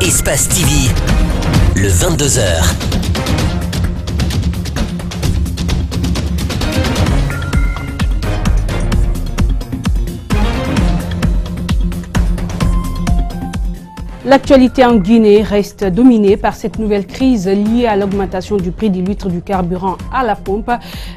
Espace TV, le 22h. L'actualité en Guinée reste dominée par cette nouvelle crise liée à l'augmentation du prix du litre du carburant à la pompe.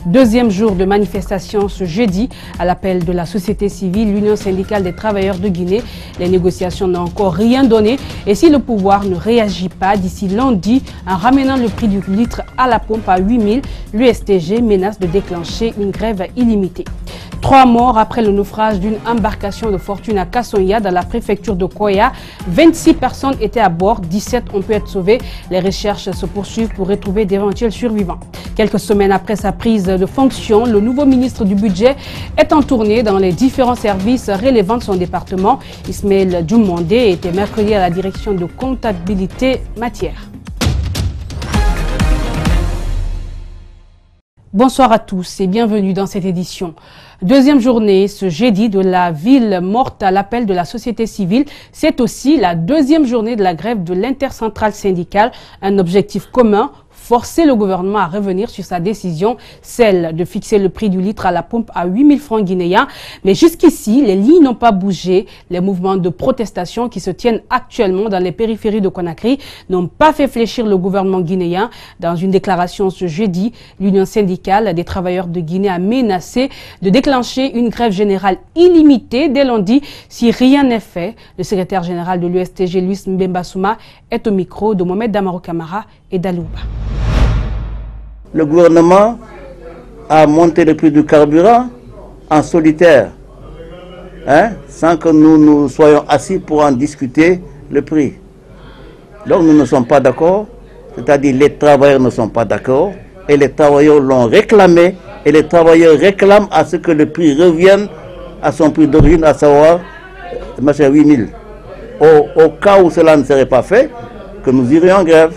Deuxième jour de manifestation ce jeudi à l'appel de la société civile, l'Union syndicale des travailleurs de Guinée. Les négociations n'ont encore rien donné et si le pouvoir ne réagit pas d'ici lundi en ramenant le prix du litre à la pompe à 8 000, l'USTG menace de déclencher une grève illimitée. 3 morts après le naufrage d'une embarcation de fortune à Kassoya dans la préfecture de Koya. 26 personnes étaient à bord, 17 ont pu être sauvées. Les recherches se poursuivent pour retrouver d'éventuels survivants. Quelques semaines après sa prise de fonction, le nouveau ministre du Budget est en tournée dans les différents services relevant de son département. Ismaël Djoumondé était mercredi à la direction de comptabilité matière. Bonsoir à tous et bienvenue dans cette édition. Deuxième journée ce jeudi de la ville morte à l'appel de la société civile. C'est aussi la deuxième journée de la grève de l'intercentrale syndicale. Un objectif commun, forcer le gouvernement à revenir sur sa décision, celle de fixer le prix du litre à la pompe à 8 000 francs guinéens. Mais jusqu'ici, les lignes n'ont pas bougé. Les mouvements de protestation qui se tiennent actuellement dans les périphéries de Conakry n'ont pas fait fléchir le gouvernement guinéen. Dans une déclaration ce jeudi, l'Union syndicale des travailleurs de Guinée a menacé de déclencher une grève générale illimitée dès lundi si rien n'est fait. Le secrétaire général de l'USTG, Louis Mbemba Souma, est au micro de Mohamed Damaro Camara et d'Alouba. Le gouvernement a monté le prix du carburant en solitaire, sans que nous soyons assis pour en discuter le prix. Donc nous ne sommes pas d'accord, c'est-à-dire les travailleurs ne sont pas d'accord, et les travailleurs l'ont réclamé, et les travailleurs réclament à ce que le prix revienne à son prix d'origine, à savoir 8 000. Au cas où cela ne serait pas fait, que nous irions en grève.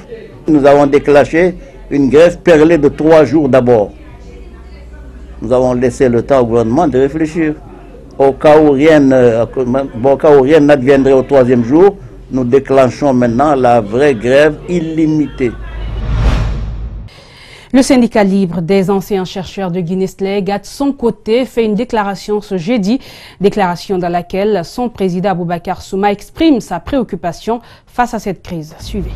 Nous avons déclenché une grève perlée de 3 jours d'abord. Nous avons laissé le temps au gouvernement de réfléchir. Au cas où rien n'adviendrait au 3e jour, nous déclenchons maintenant la vraie grève illimitée. Le syndicat libre des anciens chercheurs de Guinée-Sleg a de son côté fait une déclaration ce jeudi, déclaration dans laquelle son président Aboubacar Souma exprime sa préoccupation face à cette crise. Suivez.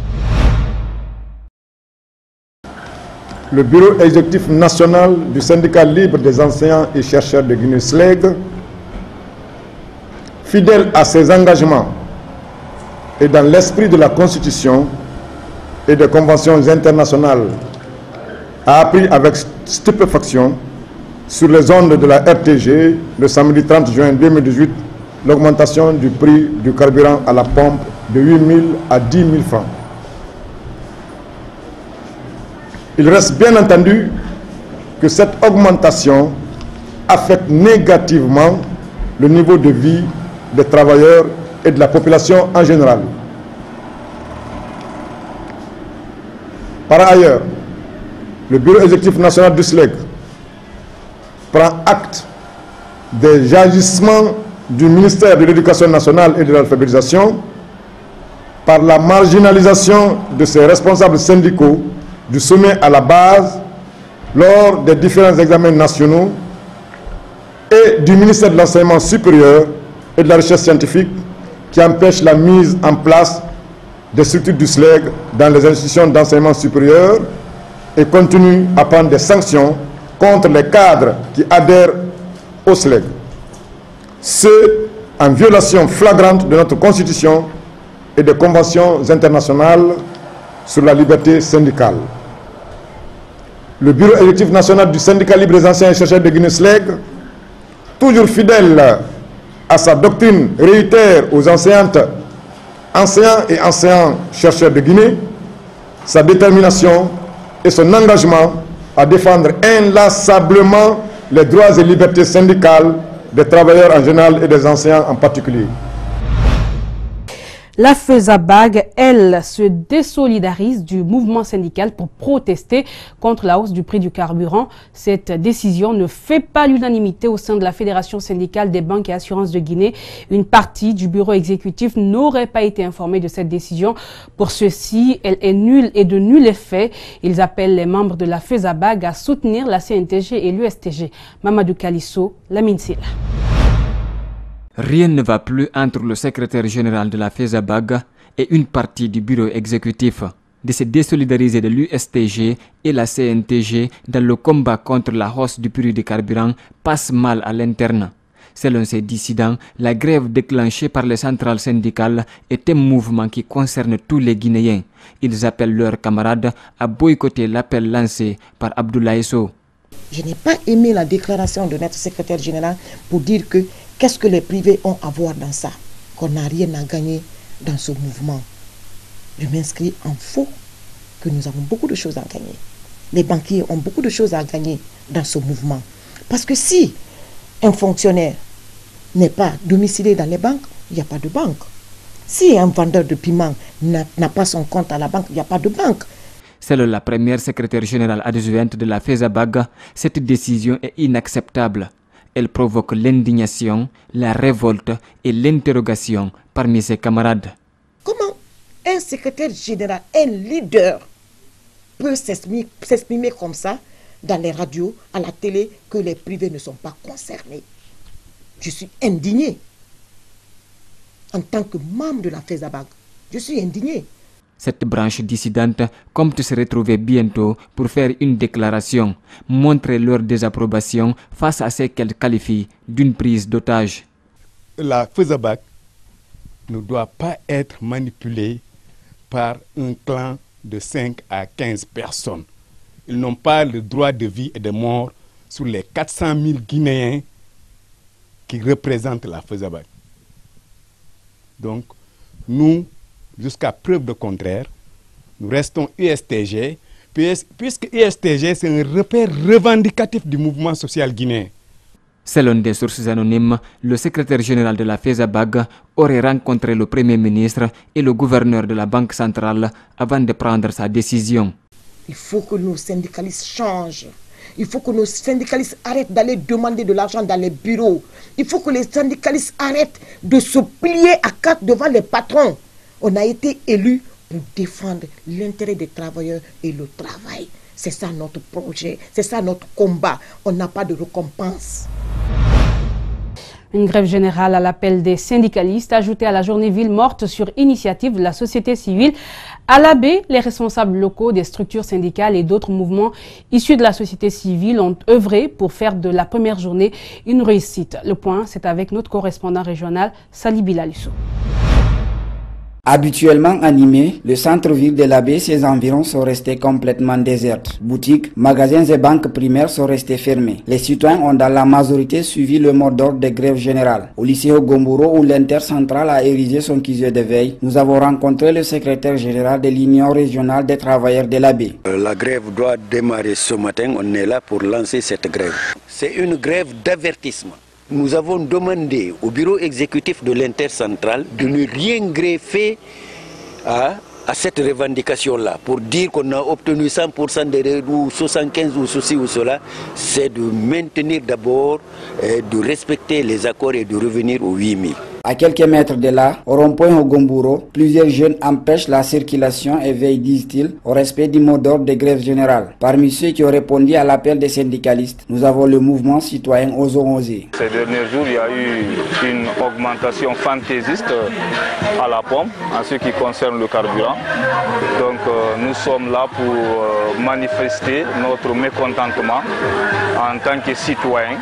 Le bureau exécutif national du syndicat libre des enseignants et chercheurs de Guinée-Sleg, fidèle à ses engagements et dans l'esprit de la Constitution et des conventions internationales, a appris avec stupéfaction sur les ondes de la RTG le samedi 30 juin 2018 l'augmentation du prix du carburant à la pompe de 8 000 à 10 000 francs. Il reste bien entendu que cette augmentation affecte négativement le niveau de vie des travailleurs et de la population en général. Par ailleurs, le bureau exécutif national du SLEG prend acte des agissements du ministère de l'Éducation nationale et de l'alphabétisation par la marginalisation de ses responsables syndicaux du sommet à la base lors des différents examens nationaux et du ministère de l'Enseignement supérieur et de la Recherche scientifique qui empêche la mise en place des structures du SLEG dans les institutions d'enseignement supérieur et continue à prendre des sanctions contre les cadres qui adhèrent au SLEG. Ce en violation flagrante de notre Constitution et des conventions internationales sur la liberté syndicale. Le bureau exécutif national du syndicat libre des anciens et chercheurs de Guinée-Sleg, toujours fidèle à sa doctrine, réitère aux enseignants et enseignants chercheurs de Guinée sa détermination et son engagement à défendre inlassablement les droits et libertés syndicales des travailleurs en général et des enseignants en particulier. La FESABAG, elle, se désolidarise du mouvement syndical pour protester contre la hausse du prix du carburant. Cette décision ne fait pas l'unanimité au sein de la Fédération syndicale des banques et assurances de Guinée. Une partie du bureau exécutif n'aurait pas été informée de cette décision. Pour ceux-ci, elle est nulle et de nul effet. Ils appellent les membres de la FESABAG à soutenir la CNTG et l'USTG. Mamadou Kalisso, Lamine Silla. Rien ne va plus entre le secrétaire général de la FESABAG et une partie du bureau exécutif de se désolidariser de l'USTG et la CNTG dans le combat contre la hausse du prix du carburant passe mal à l'interne. Selon ces dissidents, la grève déclenchée par les centrales syndicales est un mouvement qui concerne tous les Guinéens. Ils appellent leurs camarades à boycotter l'appel lancé par Abdoulaye Sow. Je n'ai pas aimé la déclaration de notre secrétaire général pour dire que qu'est-ce que les privés ont à voir dans ça, qu'on n'a rien à gagner dans ce mouvement. Je m'inscris en faux que nous avons beaucoup de choses à gagner. Les banquiers ont beaucoup de choses à gagner dans ce mouvement. Parce que si un fonctionnaire n'est pas domicilié dans les banques, il n'y a pas de banque. Si un vendeur de piment n'a pas son compte à la banque, il n'y a pas de banque. Selon la première secrétaire générale adjointe de la FESABAG, cette décision est inacceptable. Elle provoque l'indignation, la révolte et l'interrogation parmi ses camarades. Comment un secrétaire général, un leader, peut s'exprimer comme ça dans les radios, à la télé, que les privés ne sont pas concernés? Je suis indigné. En tant que membre de la FESABAG, je suis indigné. Cette branche dissidente compte se retrouver bientôt pour faire une déclaration, montrer leur désapprobation face à ce qu'elle qualifie d'une prise d'otage. La FESABAG ne doit pas être manipulée par un clan de 5 à 15 personnes. Ils n'ont pas le droit de vie et de mort sur les 400 000 Guinéens qui représentent la FESABAG. Donc, nous, jusqu'à preuve de contraire, nous restons USTG, puisque USTG c'est un repère revendicatif du mouvement social guinéen. Selon des sources anonymes, le secrétaire général de la FESABAG aurait rencontré le Premier ministre et le gouverneur de la Banque centrale avant de prendre sa décision. Il faut que nos syndicalistes changent. Il faut que nos syndicalistes arrêtent d'aller demander de l'argent dans les bureaux. Il faut que les syndicalistes arrêtent de se plier à quatre devant les patrons. On a été élus pour défendre l'intérêt des travailleurs et le travail. C'est ça notre projet, c'est ça notre combat. On n'a pas de récompense. Une grève générale à l'appel des syndicalistes ajoutée à la journée ville morte sur initiative de la société civile. À la baie, les responsables locaux des structures syndicales et d'autres mouvements issus de la société civile ont œuvré pour faire de la première journée une réussite. Le point, c'est avec notre correspondant régional, Sali Bilalisso. Habituellement animé, le centre-ville de la baie et ses environs sont restés complètement déserts. Boutiques, magasins et banques primaires sont restés fermés. Les citoyens ont dans la majorité suivi le mot d'ordre des grèves générales. Au lycée Ogomboro, où l'intercentrale a érigé son QG de veille, nous avons rencontré le secrétaire général de l'Union régionale des travailleurs de la baie. La grève doit démarrer ce matin. On est là pour lancer cette grève. C'est une grève d'avertissement. Nous avons demandé au bureau exécutif de l'intercentrale de ne rien greffer à cette revendication-là pour dire qu'on a obtenu 100% de ou 75 ou ceci ou cela. C'est de maintenir d'abord, de respecter les accords et de revenir aux 8000. À quelques mètres de là, au rond-point Ogomboro, plusieurs jeunes empêchent la circulation et veillent, disent-ils, au respect du mot d'ordre de grève générale. Parmi ceux qui ont répondu à l'appel des syndicalistes, nous avons le mouvement citoyen Osons Oser. Ces derniers jours, il y a eu une augmentation fantaisiste à la pompe en ce qui concerne le carburant. Donc nous sommes là pour manifester notre mécontentement en tant que citoyens.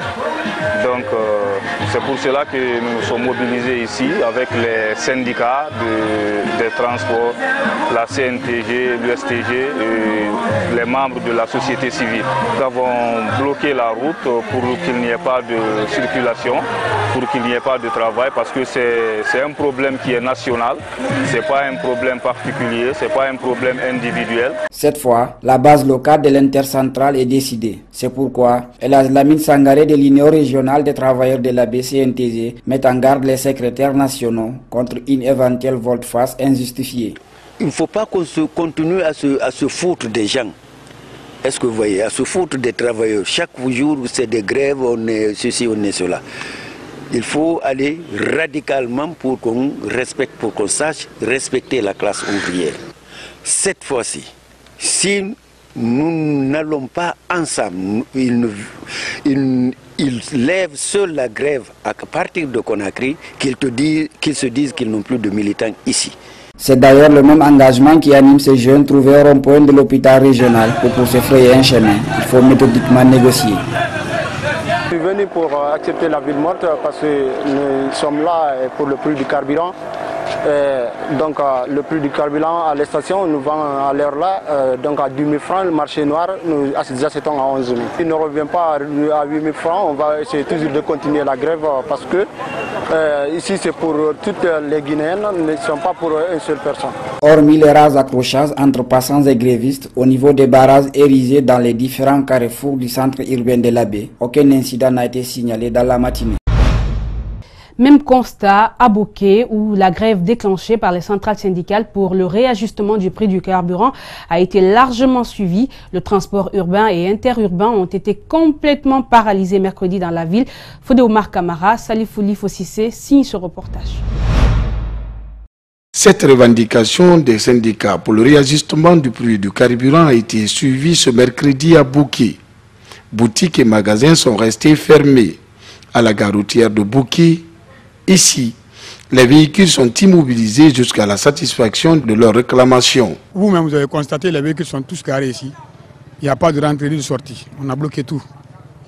Donc c'est pour cela que nous sommes mobilisés ici avec les syndicats des transports, la CNTG, l'USTG et les membres de la société civile. Nous avons bloqué la route pour qu'il n'y ait pas de circulation pour qu'il n'y ait pas de travail, parce que c'est un problème qui est national, ce n'est pas un problème particulier, ce n'est pas un problème individuel. Cette fois, la base locale de l'intercentrale est décidée. C'est pourquoi El Hadj Lamine Sangaré de l'Union régionale des travailleurs de la BCNTG met en garde les secrétaires nationaux contre une éventuelle volte-face injustifiée. Il ne faut pas qu'on se continue à se foutre des gens. Est-ce que vous voyez, à se foutre des travailleurs. Chaque jour, c'est des grèves, on est ceci, on est cela. Il faut aller radicalement pour qu'on respecte, pour qu'on sache respecter la classe ouvrière. Cette fois-ci, si nous n'allons pas ensemble, ils lèvent seuls la grève à partir de Conakry, qu'ils se disent qu'ils n'ont plus de militants ici. C'est d'ailleurs le même engagement qui anime ces jeunes trouvés au rond-point de l'hôpital régional pour se frayer un chemin. Il faut méthodiquement négocier. Je suis venu pour accepter la ville morte parce que nous sommes là pour le prix du carburant. Donc le prix du carburant à la station, nous vendons à l'heure là, donc à 10 000 francs, le marché noir, nous achetons à 11 000. Il ne revient pas à 8 000 francs, on va essayer toujours de continuer la grève parce que ici c'est pour toutes les Guinéennes, ne sont pas pour une seule personne. Hormis les rares accrochages entre passants et grévistes au niveau des barrages érigés dans les différents carrefours du centre urbain de la baie, aucun incident n'a été signalé dans la matinée. Même constat à Bouquet, où la grève déclenchée par les centrales syndicales pour le réajustement du prix du carburant a été largement suivie. Le transport urbain et interurbain ont été complètement paralysés mercredi dans la ville. Fodé Omar Kamara, Salifouli Fossissé signe ce reportage. Cette revendication des syndicats pour le réajustement du prix du carburant a été suivie ce mercredi à Bouquet. Boutiques et magasins sont restés fermés. À la gare routière de Bouquet, ici, les véhicules sont immobilisés jusqu'à la satisfaction de leurs réclamations. Vous-même, vous avez constaté, les véhicules sont tous garés ici. Il n'y a pas de rentrée ni de sortie. On a bloqué tout,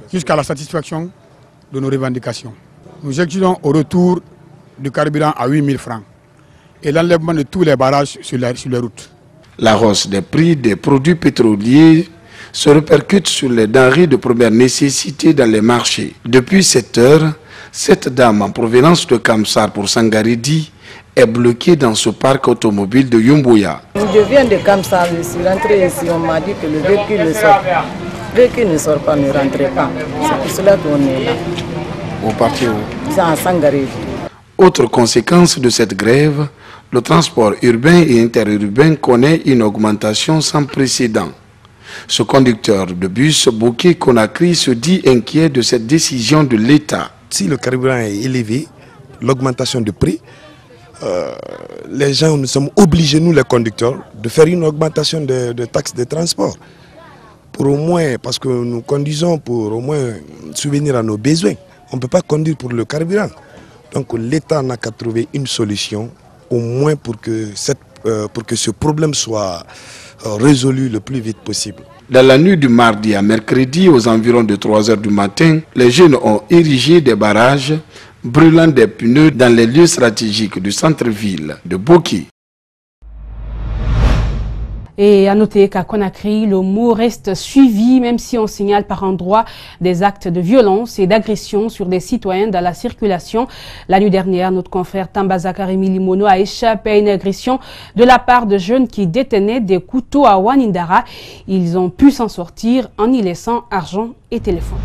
jusqu'à la satisfaction de nos revendications. Nous exigeons au retour du carburant à 8 000 francs et l'enlèvement de tous les barrages sur les routes. La hausse des prix des produits pétroliers se répercute sur les denrées de première nécessité dans les marchés. Depuis 7 heures, cette dame en provenance de Kamsar pour Sangaridi est bloquée dans ce parc automobile de Yumbuya. Je viens de Kamsar, je suis rentré ici, on m'a dit que le véhicule ne sort pas. Le véhicule ne sort pas, ne rentrez pas. C'est pour cela qu'on est là. Au parti où? C'est à Sangaridi. Autre conséquence de cette grève, le transport urbain et interurbain connaît une augmentation sans précédent. Ce conducteur de bus Bouquet Conakry se dit inquiet de cette décision de l'État. Si le carburant est élevé, l'augmentation du prix, les gens, nous sommes obligés, nous les conducteurs, de faire une augmentation de taxes de transport. Pour au moins, parce que nous conduisons pour au moins subvenir à nos besoins. On ne peut pas conduire pour le carburant. Donc l'État n'a qu'à trouver une solution, au moins pour que ce problème soit résolu le plus vite possible. Dans la nuit du mardi à mercredi, aux environs de 3 heures du matin, les jeunes ont érigé des barrages, brûlant des pneus dans les lieux stratégiques du centre-ville de Bouquet. Et à noter qu'à Conakry, le mot reste suivi, même si on signale par endroits des actes de violence et d'agression sur des citoyens dans la circulation. La nuit dernière, notre confrère Tambazakar Limono a échappé à une agression de la part de jeunes qui détenaient des couteaux à Wanindara. Ils ont pu s'en sortir en y laissant argent et téléphone.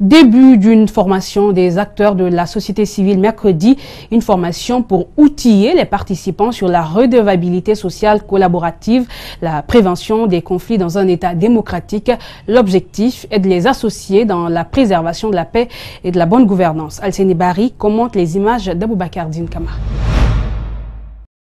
Début d'une formation des acteurs de la société civile mercredi, une formation pour outiller les participants sur la redevabilité sociale collaborative, la prévention des conflits dans un État démocratique. L'objectif est de les associer dans la préservation de la paix et de la bonne gouvernance. Alseni Bari commente les images d'Aboubacar Dinkama.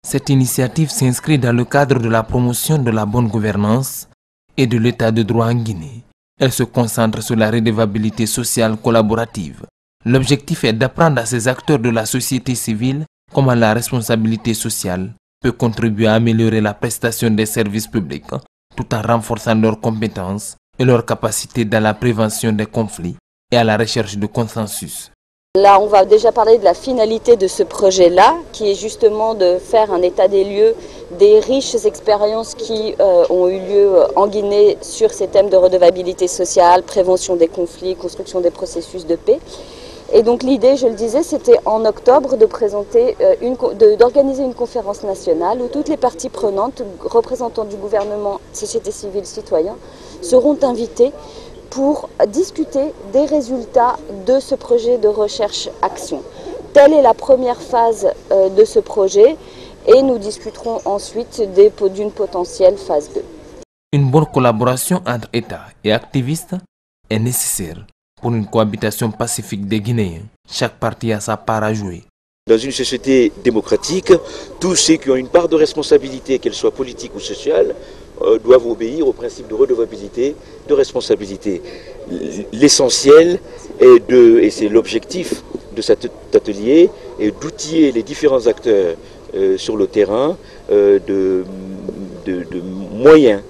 Cette initiative s'inscrit dans le cadre de la promotion de la bonne gouvernance et de l'état de droit en Guinée. Elle se concentre sur la redevabilité sociale collaborative. L'objectif est d'apprendre à ces acteurs de la société civile comment la responsabilité sociale peut contribuer à améliorer la prestation des services publics, tout en renforçant leurs compétences et leurs capacités dans la prévention des conflits et à la recherche de consensus. Là, on va déjà parler de la finalité de ce projet-là, qui est justement de faire un état des lieux des riches expériences qui ont eu lieu en Guinée sur ces thèmes de redevabilité sociale, prévention des conflits, construction des processus de paix. Et donc l'idée, je le disais, c'était en octobre de présenter, d'organiser une conférence nationale où toutes les parties prenantes, représentants du gouvernement, société civile, citoyens, seront invités pour discuter des résultats de ce projet de recherche-action. Telle est la première phase de ce projet et nous discuterons ensuite d'une potentielle phase 2. Une bonne collaboration entre États et activistes est nécessaire pour une cohabitation pacifique des Guinéens. Chaque parti a sa part à jouer. Dans une société démocratique, tous ceux qui ont une part de responsabilité, qu'elle soit politique ou sociale, doivent obéir au principe de redevabilité, de responsabilité. L'essentiel et c'est l'objectif de cet atelier, est d'outiller les différents acteurs sur le terrain de moyens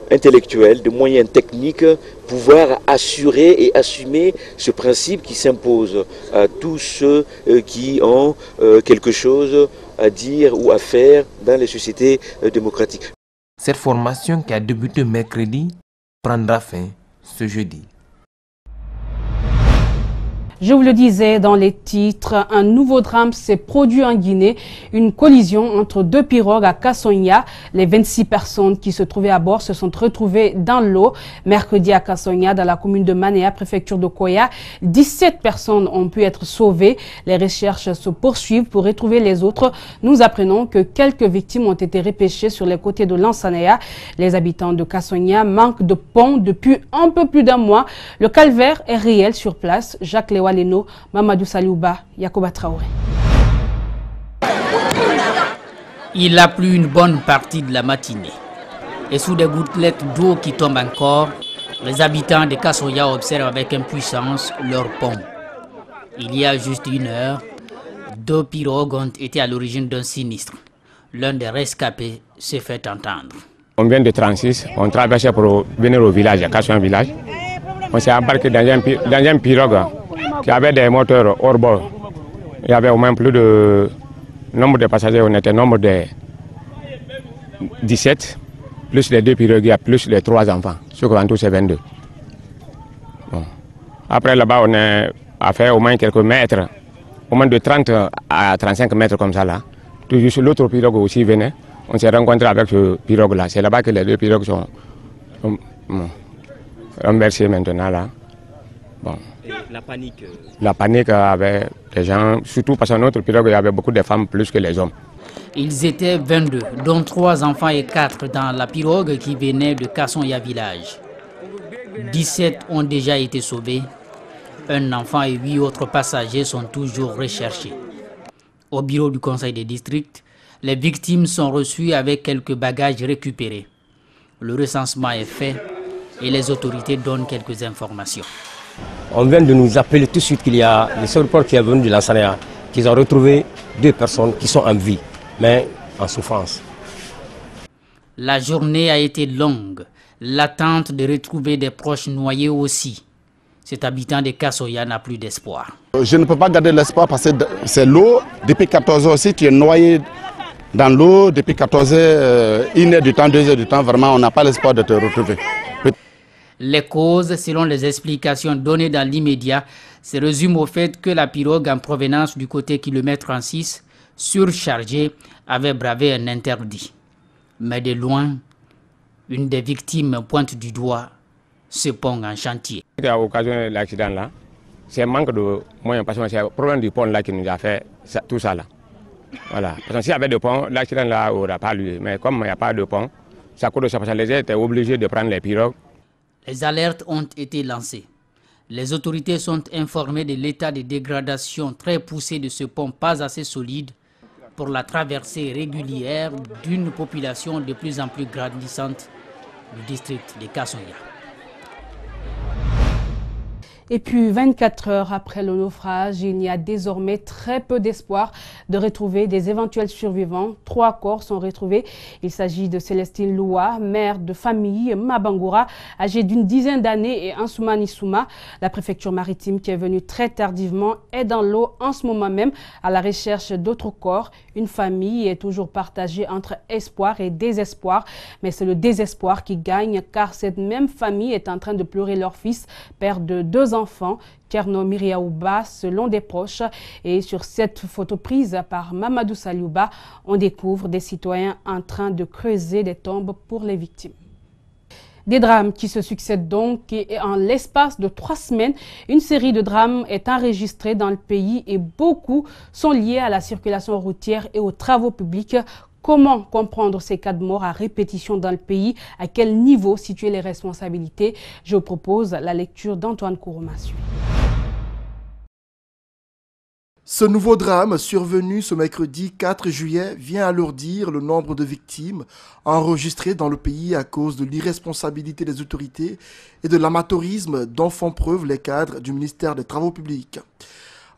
intellectuels, de moyens techniques, pouvoir assurer et assumer ce principe qui s'impose à tous ceux qui ont quelque chose à dire ou à faire dans les sociétés démocratiques. Cette formation qui a débuté mercredi prendra fin ce jeudi. Je vous le disais dans les titres, un nouveau drame s'est produit en Guinée, une collision entre deux pirogues à Kassonia. Les 26 personnes qui se trouvaient à bord se sont retrouvées dans l'eau. Mercredi à Kassonia, dans la commune de Manéa, préfecture de Koya, 17 personnes ont pu être sauvées. Les recherches se poursuivent pour retrouver les autres. Nous apprenons que quelques victimes ont été repêchées sur les côtés de Lansanea. Les habitants de Kassonia manquent de pont depuis un peu plus d'un mois. Le calvaire est réel sur place. Jacques Lewa Leno, Mamadou Saliouba, Yakoba Traoré. Il a plu une bonne partie de la matinée. Et sous des gouttelettes d'eau qui tombent encore, les habitants de Kassonia observent avec impuissance leur pont. Il y a juste une heure, deux pirogues ont été à l'origine d'un sinistre. L'un des rescapés s'est fait entendre. On vient de 36, on traversait pour venir au village, à Kassonia village. On s'est embarqué dans un pirogue qui avait des moteurs hors bord. Il y avait au moins plus de nombre de passagers, on était nombre de 17, plus les deux pirogues, plus les 3 enfants. Ce qu'on tous c'est 22. Bon. Après là-bas, on a fait au moins quelques mètres, au moins de 30 à 35 mètres comme ça là. Tout juste l'autre pirogue aussi venait. On s'est rencontré avec ce pirogue-là. C'est là-bas que les deux pirogues sont renversées maintenant là. Bon. La panique avait des gens, surtout parce que notre pirogue, il y avait beaucoup de femmes plus que les hommes. Ils étaient 22, dont 3 enfants et 4 dans la pirogue qui venait de Kassonia village. 17 ont déjà été sauvés. Un enfant et 8 autres passagers sont toujours recherchés. Au bureau du conseil des districts, les victimes sont reçues avec quelques bagages récupérés. Le recensement est fait et les autorités donnent quelques informations. On vient de nous appeler tout de suite qu'il y a des secours qui est venu de Lansanea, qu'ils ont retrouvé 2 personnes qui sont en vie, mais en souffrance. La journée a été longue. L'attente de retrouver des proches noyés aussi. Cet habitant de Kassonia n'a plus d'espoir. Je ne peux pas garder l'espoir parce que c'est l'eau. Depuis 14 heures aussi, tu es noyé dans l'eau. Depuis 14 heures, 1 heure du temps, 2 heures du temps, vraiment, on n'a pas l'espoir de te retrouver. Les causes, selon les explications données dans l'immédiat, se résument au fait que la pirogue en provenance du côté kilomètre 36, surchargée, avait bravé un interdit. Mais de loin, une des victimes pointe du doigt ce pont en chantier. Ce qui a occasionné l'accident là, c'est un manque de moyens, parce que c'est le problème du pont là qui nous a fait tout ça là. Voilà. Parce que s'il y avait de pont, l'accident là n'aurait pas lieu. Mais comme il n'y a pas de pont, ça coûte ça parce que les gens étaient obligés de prendre les pirogues. Les alertes ont été lancées. Les autorités sont informées de l'état de dégradation très poussé de ce pont pas assez solide pour la traversée régulière d'une population de plus en plus grandissante du district de Kassonia. Et puis 24 heures après le naufrage, il y a désormais très peu d'espoir de retrouver des éventuels survivants. 3 corps sont retrouvés. Il s'agit de Célestine Loua, mère de famille Mabangoura, âgée d'une dizaine d'années, et Ansoumani Souma. La préfecture maritime, qui est venue très tardivement, est dans l'eau en ce moment même à la recherche d'autres corps. Une famille est toujours partagée entre espoir et désespoir. Mais c'est le désespoir qui gagne, car cette même famille est en train de pleurer leur fils, père de 2 enfants enfants, Tcherno Miriaouba, selon des proches. Et sur cette photo prise par Mamadou Saliouba, on découvre des citoyens en train de creuser des tombes pour les victimes. Des drames qui se succèdent donc et en l'espace de 3 semaines, une série de drames est enregistrée dans le pays et beaucoup sont liés à la circulation routière et aux travaux publics. Comment comprendre ces cas de mort à répétition dans le pays? À quel niveau situer les responsabilités? Je vous propose la lecture d'Antoine Kouroumassou. Ce nouveau drame, survenu ce mercredi 4 juillet, vient alourdir le nombre de victimes enregistrées dans le pays à cause de l'irresponsabilité des autorités et de l'amateurisme dont font preuve les cadres du ministère des Travaux publics.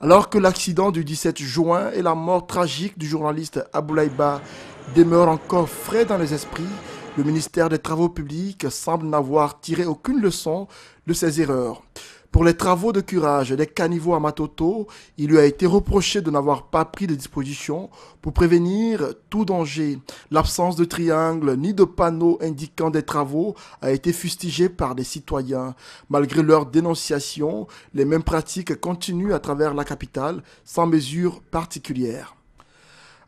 Alors que l'accident du 17 juin et la mort tragique du journaliste Aboulaïba demeurent encore frais dans les esprits, le ministère des Travaux publics semble n'avoir tiré aucune leçon de ses erreurs. Pour les travaux de curage des caniveaux à Matoto, il lui a été reproché de n'avoir pas pris de dispositions pour prévenir tout danger. L'absence de triangle ni de panneaux indiquant des travaux a été fustigée par des citoyens. Malgré leur dénonciation, les mêmes pratiques continuent à travers la capitale sans mesure particulière.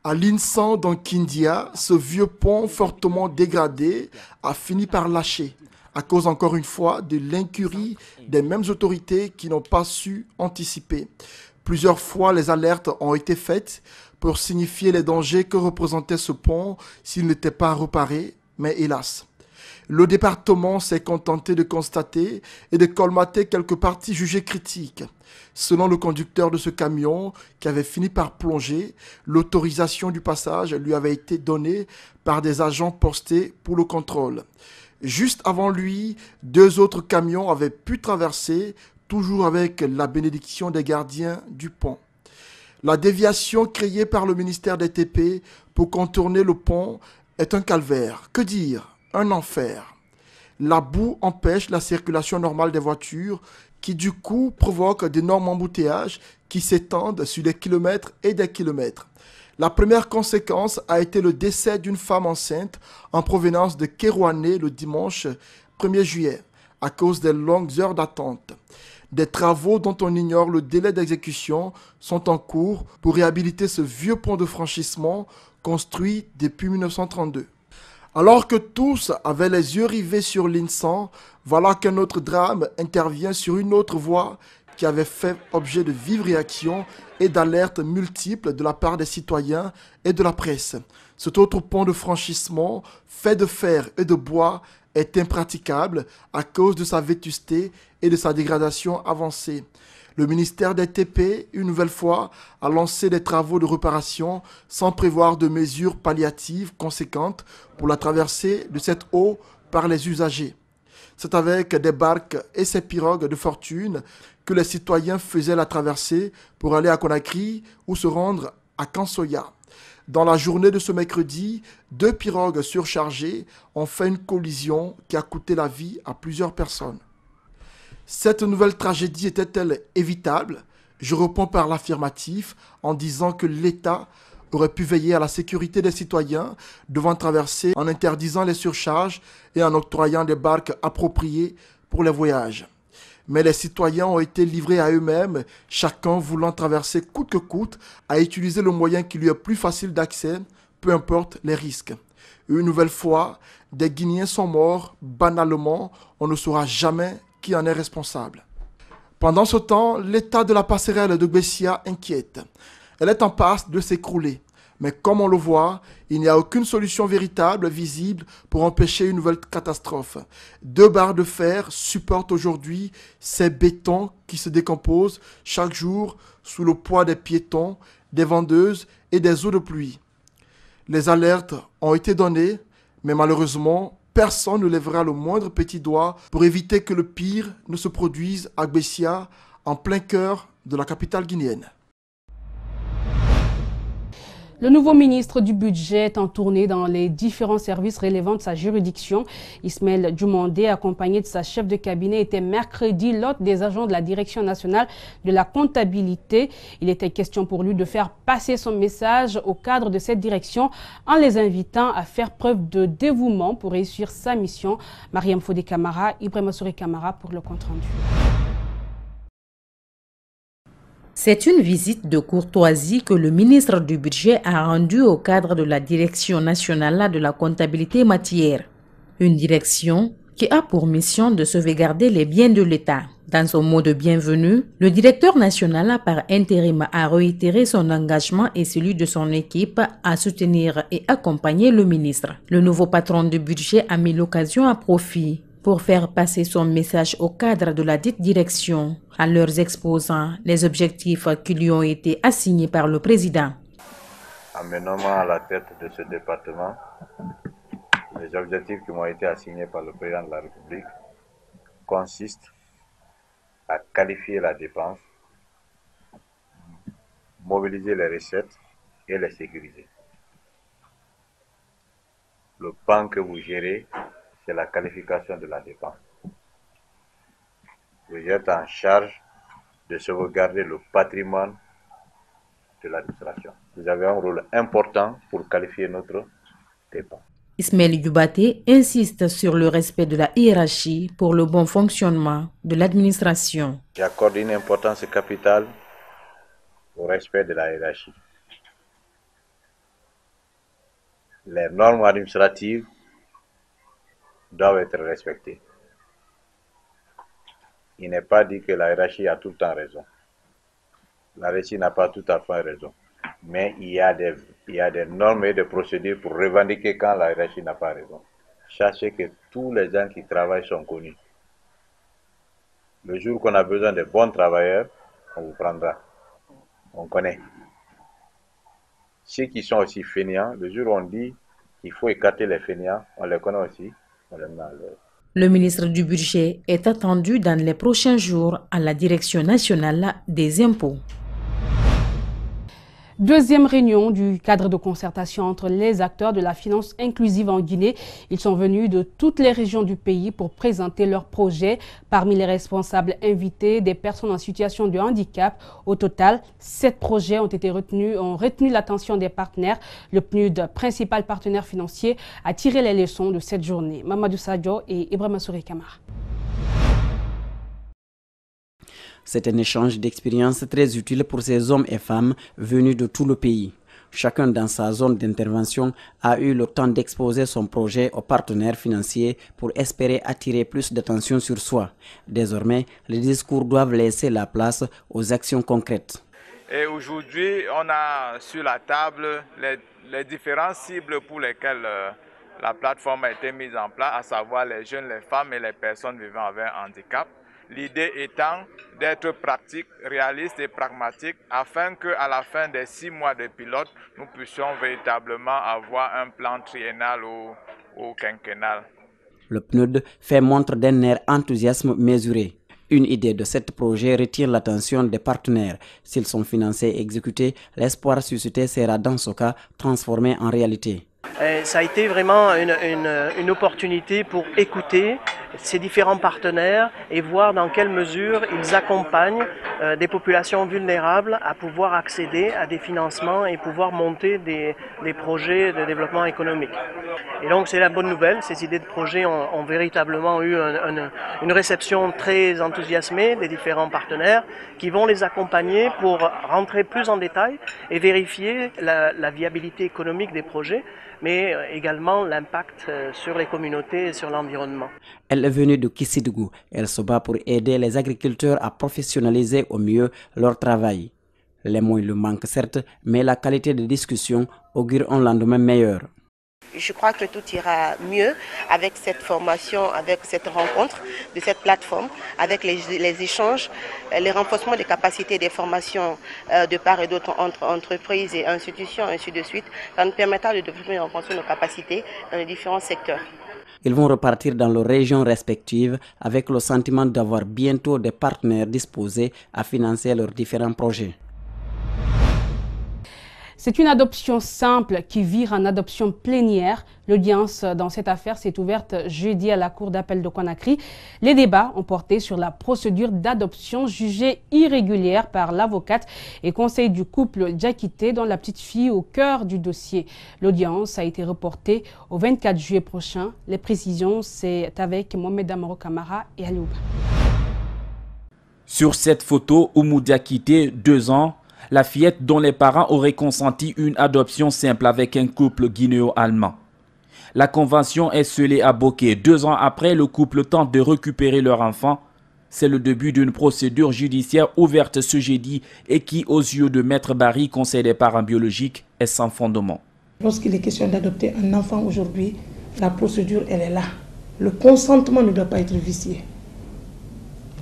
À l'Insan dans Kindia, ce vieux pont fortement dégradé a fini par lâcher, à cause encore une fois de l'incurie des mêmes autorités qui n'ont pas su anticiper. Plusieurs fois, les alertes ont été faites pour signifier les dangers que représentait ce pont s'il n'était pas réparé, mais hélas. Le département s'est contenté de constater et de colmater quelques parties jugées critiques. Selon le conducteur de ce camion, qui avait fini par plonger, l'autorisation du passage lui avait été donnée par des agents postés pour le contrôle. Juste avant lui, 2 autres camions avaient pu traverser, toujours avec la bénédiction des gardiens du pont. La déviation créée par le ministère des TP pour contourner le pont est un calvaire. Que dire? Un enfer. La boue empêche la circulation normale des voitures qui du coup provoque d'énormes embouteillages qui s'étendent sur des kilomètres et des kilomètres. La première conséquence a été le décès d'une femme enceinte en provenance de Kérouané le dimanche 1er juillet, à cause des longues heures d'attente. Des travaux dont on ignore le délai d'exécution sont en cours pour réhabiliter ce vieux pont de franchissement construit depuis 1932. Alors que tous avaient les yeux rivés sur l'Insan, voilà qu'un autre drame intervient sur une autre voie qui avait fait objet de vives réactions et d'alertes multiples de la part des citoyens et de la presse. Cet autre pont de franchissement, fait de fer et de bois, est impraticable à cause de sa vétusté et de sa dégradation avancée. Le ministère des TP, une nouvelle fois, a lancé des travaux de réparation sans prévoir de mesures palliatives conséquentes pour la traversée de cette eau par les usagers. C'est avec des barques et ces pirogues de fortune que les citoyens faisaient la traversée pour aller à Conakry ou se rendre à Kansoya. Dans la journée de ce mercredi, 2 pirogues surchargées ont fait une collision qui a coûté la vie à plusieurs personnes. Cette nouvelle tragédie était-elle évitable? Je réponds par l'affirmatif en disant que l'État aurait pu veiller à la sécurité des citoyens devant traverser en interdisant les surcharges et en octroyant des barques appropriées pour les voyages. Mais les citoyens ont été livrés à eux-mêmes, chacun voulant traverser coûte que coûte à utiliser le moyen qui lui est plus facile d'accès, peu importe les risques. Une nouvelle fois, des Guinéens sont morts, banalement, on ne saura jamais qui en est responsable. Pendant ce temps, l'état de la passerelle de Gbessia inquiète. Elle est en passe de s'écrouler. Mais comme on le voit, il n'y a aucune solution véritable visible pour empêcher une nouvelle catastrophe. 2 barres de fer supportent aujourd'hui ces bétons qui se décomposent chaque jour sous le poids des piétons, des vendeuses et des eaux de pluie. Les alertes ont été données, mais malheureusement, personne ne lèvera le moindre petit doigt pour éviter que le pire ne se produise à Gbessia, en plein cœur de la capitale guinéenne. Le nouveau ministre du Budget est en tournée dans les différents services relevant de sa juridiction. Ismaël Djoumandé, accompagné de sa chef de cabinet, était mercredi l'hôte des agents de la Direction nationale de la comptabilité. Il était question pour lui de faire passer son message au cadre de cette direction en les invitant à faire preuve de dévouement pour réussir sa mission. Mariam Fodé Camara, Ibrahima Souré Camara pour le compte rendu. C'est une visite de courtoisie que le ministre du Budget a rendue au cadre de la Direction nationale de la comptabilité matière. Une direction qui a pour mission de sauvegarder les biens de l'État. Dans son mot de bienvenue, le directeur national par intérim a réitéré son engagement et celui de son équipe à soutenir et accompagner le ministre. Le nouveau patron du budget a mis l'occasion à profit pour faire passer son message au cadre de la dite direction, en leur exposant les objectifs qui lui ont été assignés par le président. En me nommant à la tête de ce département, les objectifs qui m'ont été assignés par le président de la République consistent à qualifier la dépense, mobiliser les recettes et les sécuriser. Le pan que vous gérez, c'est la qualification de la dépense. Vous êtes en charge de sauvegarder le patrimoine de l'administration. Vous avez un rôle important pour qualifier notre dépense. Ismaël Dubaté insiste sur le respect de la hiérarchie pour le bon fonctionnement de l'administration. J'accorde une importance capitale au respect de la hiérarchie. Les normes administratives doivent être respectées. Il n'est pas dit que la hiérarchie a tout le temps raison. La hiérarchie n'a pas tout à fait raison. Mais il y a des normes et des procédures pour revendiquer quand la hiérarchie n'a pas raison. Sachez que tous les gens qui travaillent sont connus. Le jour qu'on a besoin de bons travailleurs, on vous prendra. On connaît. Ceux qui sont aussi fainéants, le jour où on dit qu'il faut écarter les fainéants, on les connaît aussi. On les met à l'heure. Le ministre du Budget est attendu dans les prochains jours à la Direction nationale des impôts. Deuxième réunion du cadre de concertation entre les acteurs de la finance inclusive en Guinée. Ils sont venus de toutes les régions du pays pour présenter leurs projets. Parmi les responsables invités, des personnes en situation de handicap. Au total, 7 projets ont retenu l'attention des partenaires. Le PNUD, principal partenaire financier, a tiré les leçons de cette journée. Mamadou Sadio et Ibrahima Souri Kamara. C'est un échange d'expériences très utile pour ces hommes et femmes venus de tout le pays. Chacun dans sa zone d'intervention a eu le temps d'exposer son projet aux partenaires financiers pour espérer attirer plus d'attention sur soi. Désormais, les discours doivent laisser la place aux actions concrètes. Et aujourd'hui, on a sur la table les différentes cibles pour lesquelles la plateforme a été mise en place, à savoir les jeunes, les femmes et les personnes vivant avec un handicap. L'idée étant d'être pratique, réaliste et pragmatique afin qu'à la fin des 6 mois de pilote, nous puissions véritablement avoir un plan triennal ou quinquennal. Le PNUD fait montre d'un air enthousiasme mesuré. Une idée de ce projet retient l'attention des partenaires. S'ils sont financés et exécutés, l'espoir suscité sera dans ce cas transformé en réalité. Ça a été vraiment une opportunité pour écouter ces différents partenaires et voir dans quelle mesure ils accompagnent des populations vulnérables à pouvoir accéder à des financements et pouvoir monter des projets de développement économique. Et donc c'est la bonne nouvelle, ces idées de projets ont véritablement eu une réception très enthousiasmée des différents partenaires qui vont les accompagner pour rentrer plus en détail et vérifier la viabilité économique des projets, mais également l'impact sur les communautés et sur l'environnement. Elle est venue de Kissidgou. Elle se bat pour aider les agriculteurs à professionnaliser au mieux leur travail. Les moyens le manquent certes, mais la qualité de discussion augure un lendemain meilleur. Je crois que tout ira mieux avec cette formation, avec cette rencontre de cette plateforme, avec les échanges, les renforcements des capacités des formations de part et d'autre entre entreprises et institutions, ainsi de suite. Ça nous permettra de développer et renforcer nos capacités dans les différents secteurs. Ils vont repartir dans leurs régions respectives avec le sentiment d'avoir bientôt des partenaires disposés à financer leurs différents projets. C'est une adoption simple qui vire en adoption plénière. L'audience dans cette affaire s'est ouverte jeudi à la Cour d'appel de Conakry. Les débats ont porté sur la procédure d'adoption jugée irrégulière par l'avocate et conseil du couple Diakité, dont la petite fille au cœur du dossier. L'audience a été reportée au 24 juillet prochain. Les précisions, c'est avec Mohamed Amaro Kamara et Aliouba. Sur cette photo, Oumou Diakité, 2 ans, la fillette dont les parents auraient consenti une adoption simple avec un couple guinéo-allemand. La convention est scellée à Boké. 2 ans après, le couple tente de récupérer leur enfant. C'est le début d'une procédure judiciaire ouverte ce jeudi et qui, aux yeux de Maître Barry, conseil des parents biologiques, est sans fondement. Lorsqu'il est question d'adopter un enfant aujourd'hui, la procédure, elle est là. Le consentement ne doit pas être vicié.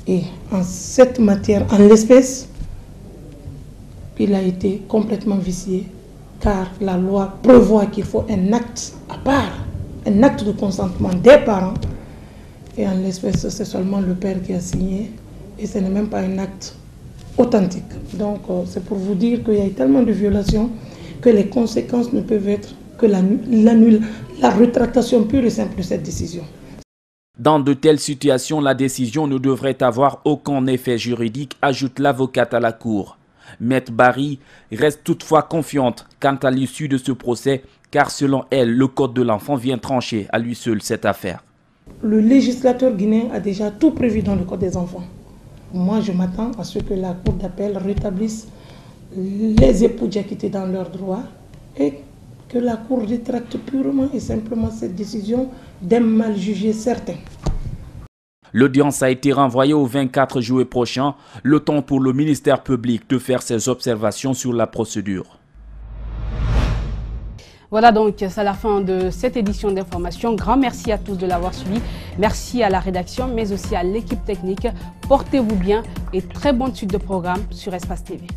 Et en cette matière, en l'espèce, il a été complètement vicié, car la loi prévoit qu'il faut un acte à part, un acte de consentement des parents. Et en l'espèce, c'est seulement le père qui a signé, et ce n'est même pas un acte authentique. Donc, c'est pour vous dire qu'il y a tellement de violations que les conséquences ne peuvent être que la rétractation pure et simple de cette décision. Dans de telles situations, la décision ne devrait avoir aucun effet juridique, ajoute l'avocate à la cour. Maître Barry reste toutefois confiante quant à l'issue de ce procès, car selon elle, le code de l'enfant vient trancher à lui seul cette affaire. Le législateur guinéen a déjà tout prévu dans le code des enfants. Moi, je m'attends à ce que la cour d'appel rétablisse les époux Diakité dans leurs droits et que la cour rétracte purement et simplement cette décision d'un mal jugé certain. L'audience a été renvoyée au 24 juillet prochain, le temps pour le ministère public de faire ses observations sur la procédure. Voilà donc, c'est la fin de cette édition d'information. Grand merci à tous de l'avoir suivi. Merci à la rédaction, mais aussi à l'équipe technique. Portez-vous bien et très bonne suite de programme sur Espace TV.